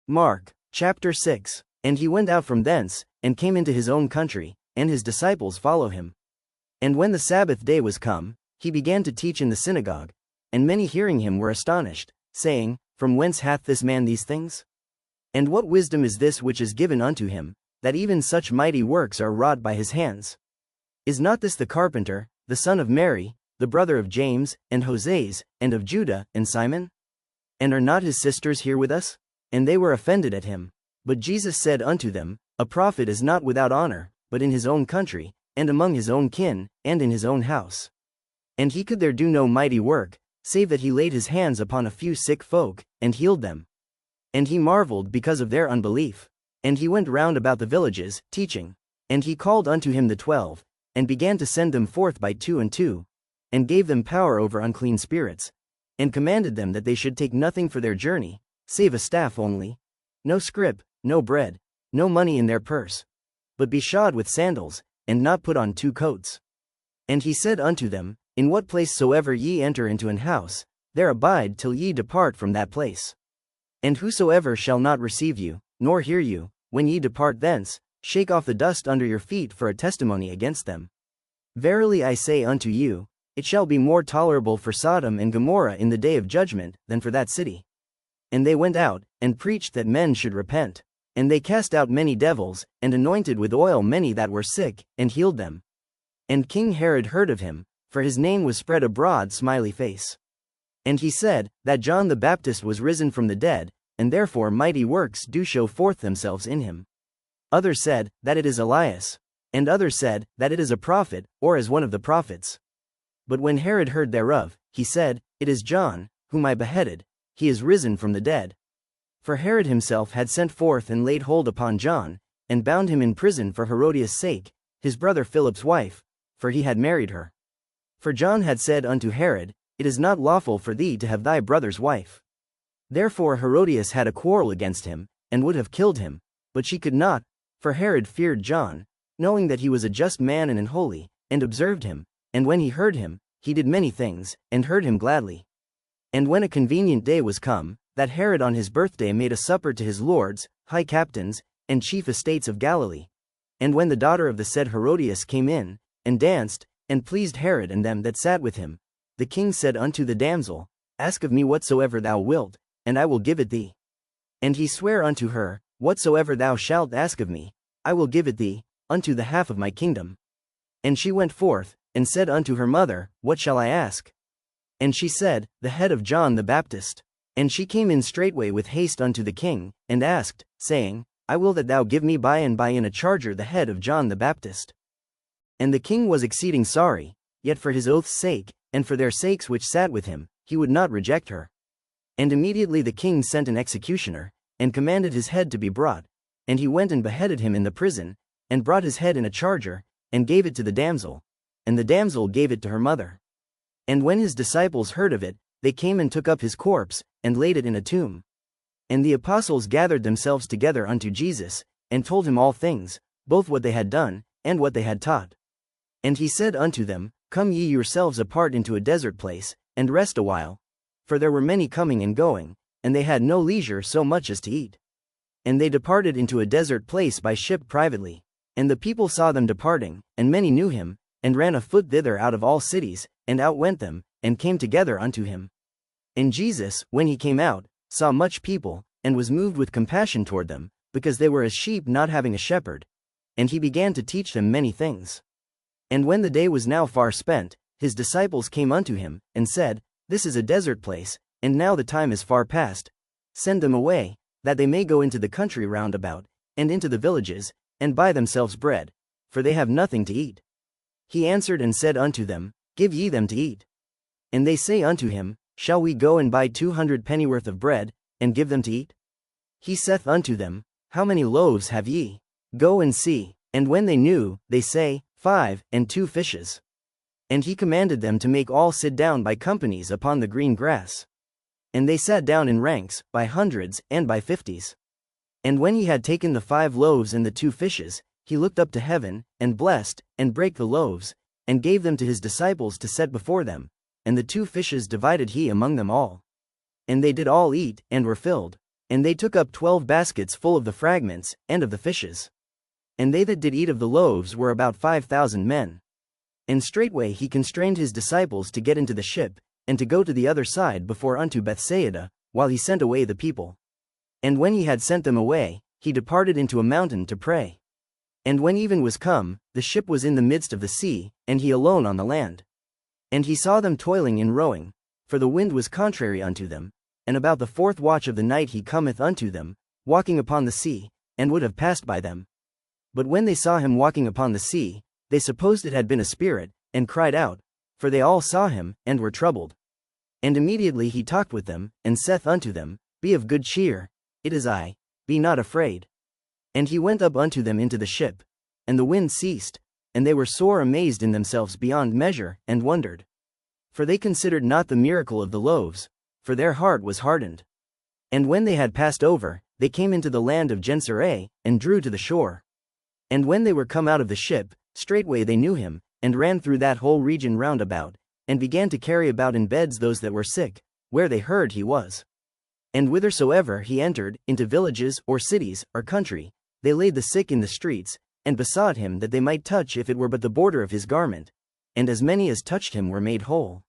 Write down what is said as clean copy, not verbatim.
Mark, chapter 6. And he went out from thence, and came into his own country, and his disciples follow him. And when the Sabbath day was come, he began to teach in the synagogue, and many hearing him were astonished, saying, From whence hath this man these things? And what wisdom is this which is given unto him, that even such mighty works are wrought by his hands? Is not this the carpenter, the son of Mary, the brother of James, and Joses, and of Judah, and Simon? And are not his sisters here with us? And they were offended at him. But Jesus said unto them, A prophet is not without honor, but in his own country, and among his own kin, and in his own house. And he could there do no mighty work, save that he laid his hands upon a few sick folk, and healed them. And he marveled because of their unbelief. And he went round about the villages, teaching. And he called unto him the 12, and began to send them forth by 2 and 2, and gave them power over unclean spirits, and commanded them that they should take nothing for their journey, save a staff only, no scrip, no bread, no money in their purse, but be shod with sandals, and not put on 2 coats. And he said unto them, In what place soever ye enter into an house, there abide till ye depart from that place. And whosoever shall not receive you, nor hear you, when ye depart thence, shake off the dust under your feet for a testimony against them. Verily I say unto you, it shall be more tolerable for Sodom and Gomorrah in the day of judgment than for that city. And they went out, and preached that men should repent. And they cast out many devils, and anointed with oil many that were sick, and healed them. And King Herod heard of him, for his name was spread abroad smiley face. And he said, that John the Baptist was risen from the dead, and therefore mighty works do show forth themselves in him. Others said, that it is Elias. And others said, that it is a prophet, or as one of the prophets. But when Herod heard thereof, he said, It is John, whom I beheaded, he is risen from the dead. For Herod himself had sent forth and laid hold upon John, and bound him in prison for Herodias' sake, his brother Philip's wife, for he had married her. For John had said unto Herod, It is not lawful for thee to have thy brother's wife. Therefore Herodias had a quarrel against him, and would have killed him, but she could not, for Herod feared John, knowing that he was a just man and an holy, and observed him, and when he heard him, he did many things, and heard him gladly. And when a convenient day was come, that Herod on his birthday made a supper to his lords, high captains, and chief estates of Galilee. And when the daughter of the said Herodias came in, and danced, and pleased Herod and them that sat with him, the king said unto the damsel, Ask of me whatsoever thou wilt, and I will give it thee. And he sware unto her, Whatsoever thou shalt ask of me, I will give it thee, unto the half of my kingdom. And she went forth, and said unto her mother, What shall I ask? And she said, The head of John the Baptist. And she came in straightway with haste unto the king, and asked, saying, I will that thou give me by and by in a charger the head of John the Baptist. And the king was exceeding sorry, yet for his oath's sake, and for their sakes which sat with him, he would not reject her. And immediately the king sent an executioner, and commanded his head to be brought, and he went and beheaded him in the prison, and brought his head in a charger, and gave it to the damsel, and the damsel gave it to her mother. And when his disciples heard of it, they came and took up his corpse, and laid it in a tomb. And the apostles gathered themselves together unto Jesus, and told him all things, both what they had done, and what they had taught. And he said unto them, Come ye yourselves apart into a desert place, and rest a while. For there were many coming and going, and they had no leisure so much as to eat. And they departed into a desert place by ship privately. And the people saw them departing, and many knew him, and ran afoot thither out of all cities, and outwent them, and came together unto him. And Jesus, when he came out, saw much people, and was moved with compassion toward them, because they were as sheep not having a shepherd. And he began to teach them many things. And when the day was now far spent, his disciples came unto him, and said, This is a desert place, and now the time is far past. Send them away, that they may go into the country round about, and into the villages, and buy themselves bread, for they have nothing to eat. He answered and said unto them, Give ye them to eat. And they say unto him, Shall we go and buy 200 pennyworth of bread, and give them to eat? He saith unto them, How many loaves have ye? Go and see. And when they knew, they say, 5, and 2 fishes. And he commanded them to make all sit down by companies upon the green grass. And they sat down in ranks, by hundreds, and by 50s. And when he had taken the 5 loaves and the 2 fishes, he looked up to heaven, and blessed, and brake the loaves, and gave them to his disciples to set before them, and the 2 fishes divided he among them all. And they did all eat, and were filled. And they took up 12 baskets full of the fragments, and of the fishes. And they that did eat of the loaves were about 5,000 men. And straightway he constrained his disciples to get into the ship, and to go to the other side before unto Bethsaida, while he sent away the people. And when he had sent them away, he departed into a mountain to pray. And when even was come, the ship was in the midst of the sea, and he alone on the land. And he saw them toiling in rowing, for the wind was contrary unto them, and about the 4th watch of the night he cometh unto them, walking upon the sea, and would have passed by them. But when they saw him walking upon the sea, they supposed it had been a spirit, and cried out, for they all saw him, and were troubled. And immediately he talked with them, and saith unto them, Be of good cheer, it is I, be not afraid. And he went up unto them into the ship, and the wind ceased, and they were sore amazed in themselves beyond measure, and wondered. For they considered not the miracle of the loaves, for their heart was hardened. And when they had passed over, they came into the land of Gennesaret, and drew to the shore. And when they were come out of the ship, straightway they knew him, and ran through that whole region round about, and began to carry about in beds those that were sick, where they heard he was. And whithersoever he entered, into villages, or cities, or country, they laid the sick in the streets, and besought him that they might touch if it were but the border of his garment. And as many as touched him were made whole.